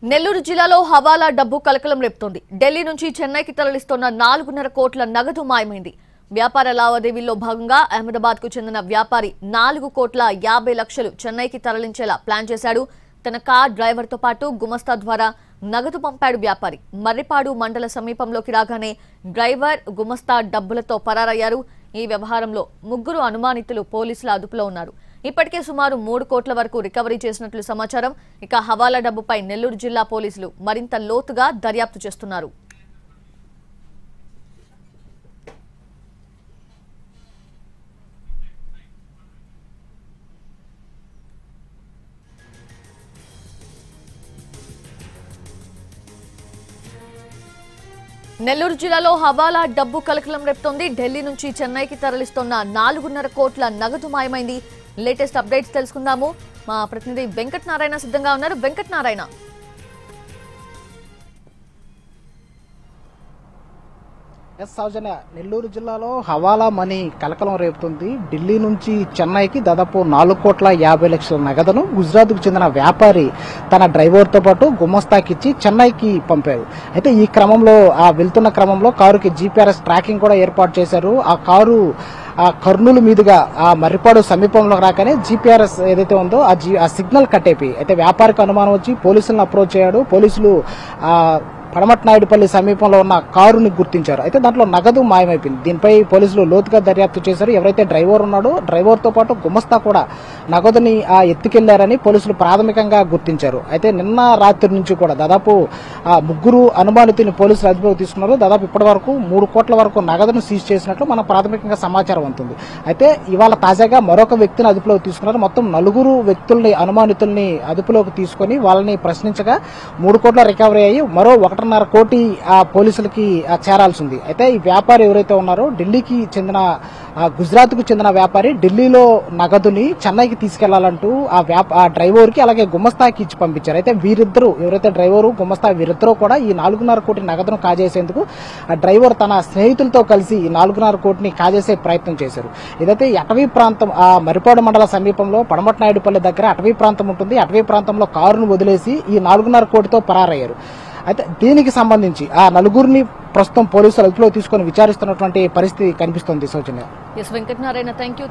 నెల్లూరు జిల్లాలో హవాలా డబ్బు కలకలం రేపుతోంది. ఢిల్లీ నుంచి చెన్నైకి తరలిస్తున్న 4.5 కోట్ల నగదు మాయమైంది. వ్యాపార లావాదేవీల్లో భాగంగా అహ్మదాబాద్ కు చెందిన వ్యాపారి 4 కోట్ల 50 లక్షలు చెన్నైకి తరలించేలా ప్లాన్ చేశాడు. తన కార్ డ్రైవర్ తో పాటు గుమస్తా ద్వారా నగదు పంపాడు వ్యాపారి. మర్రిపాడు మండల సమీపంలోకి రాగానే డ్రైవర్, గుమస్తా డబ్బులతో పరారయ్యారు. ఈ వ్యవహారంలో 3 అనుమానితులు పోలీసుల అదుపులో ఉన్నారు. ఇప్పటికే సుమారు 3 కోట్ల వరకు రికవరీ చేసినట్లు సమాచారం. ఇక హవాలా డబ్బుపై నెల్లూరు జిల్లా పోలీసులు మరింత లోతుగా దర్యాప్తు చేస్తున్నారు. నెల్లూరు జిల్లాలో హవాలా డబ్బు కలకలం రేపుతోంది. ఢిల్లీ నుంచి చెన్నైకి తరలిస్తున్న 4.5 కోట్ల నగదు మాయమైంది. లేటెస్ట్ అప్డేట్స్ తెలుసుకుందాము. మా ప్రతినిధి వెంకట నారాయణ సిద్ధంగా ఉన్నారు. వెంకట నారాయణ, సౌజన్య, నెల్లూరు జిల్లాలో హవాలా మనీ కలకలం రేపుతుంది. ఢిల్లీ నుంచి చెన్నైకి దాదాపు 4 కోట్ల 50 లక్షల నగదును గుజరాత్కు చెందిన వ్యాపారి తన డ్రైవర్తో పాటు గుమస్తాకిచ్చి చెన్నైకి పంపారు. అయితే ఈ క్రమంలో వెళ్తున్న క్రమంలో కారుకి జీపీఆర్ఎస్ ట్రాకింగ్ కూడా ఏర్పాటు చేశారు. ఆ కారు కర్నూలు మీదుగా మర్రిపాడు సమీపంలో రాకనే జీపీఆర్ఎస్ ఏదైతే ఉందో ఆ సిగ్నల్ కట్ అయిపోయి అయితే వ్యాపారికి అనుమానం వచ్చి పోలీసులను అప్రోచ్ అయ్యాడు. పోలీసులు పడమట్నాయుడుపల్లి సమీపంలో ఉన్న కారుని గుర్తించారు. అయితే దాంట్లో నగదు మాయమైపోయింది. దీనిపై పోలీసులు లోతుగా దర్యాప్తు చేశారు. ఎవరైతే డ్రైవర్ ఉన్నాడో డ్రైవర్తో పాటు గుమస్తా కూడా నగదుని ఎత్తుకెళ్లారని పోలీసులు ప్రాథమికంగా గుర్తించారు. అయితే నిన్న రాత్రి నుంచి కూడా దాదాపు 3 అనుమానితుల్ని పోలీసులు అదుపులోకి తీసుకున్నారు. దాదాపు ఇప్పటి వరకు 3 కోట్ల వరకు నగదును సీజ్ చేసినట్లు మన ప్రాథమికంగా సమాచారం ఉంటుంది. అయితే ఇవాళ తాజాగా మరొక వ్యక్తిని అదుపులోకి తీసుకున్నారు. మొత్తం 4 వ్యక్తుల్ని అనుమానితుల్ని అదుపులోకి తీసుకుని వాళ్ళని ప్రశ్నించగా 3 కోట్ల రికవరీ అయ్యి మరో 1.5 కోటి పోలీసులకి చేరాల్సి ఉంది. అయితే ఈ వ్యాపారి ఎవరైతే ఉన్నారో ఢిల్లీకి చెందిన గుజరాత్ కు చెందిన వ్యాపారి ఢిల్లీలో నగదుని చెన్నైకి తీసుకెళ్లాలంటూ ఆ డ్రైవర్ కి అలాగే గుమస్తాకి ఇచ్చి పంపించారు. అయితే వీరిద్దరూ ఎవరైతే డ్రైవరు గుమస్తా వీరిద్దరూ కూడా ఈ 4.5 కోటి నగదును కాజేసేందుకు ఆ డ్రైవర్ తన స్నేహితులతో కలిసి ఈ 4.5 కోటిని కాజేసే ప్రయత్నం చేశారు. ఇదైతే అటవీ ప్రాంతం మర్రిపాడు మండల సమీపంలో పడమట్నాయుడుపల్లి దగ్గర అటవీ ప్రాంతం ఉంటుంది. అటవీ ప్రాంతంలో కారును వదిలేసి ఈ 4.5 కోటితో పరారయ్యారు. అయితే దీనికి సంబంధించి ఆ 4 ప్రస్తుతం పోలీసులు అదుపులో తీసుకొని విచారిస్తున్నటువంటి పరిస్థితి కనిపిస్తోంది. సౌజన్య. Venkata Narayana, thank you.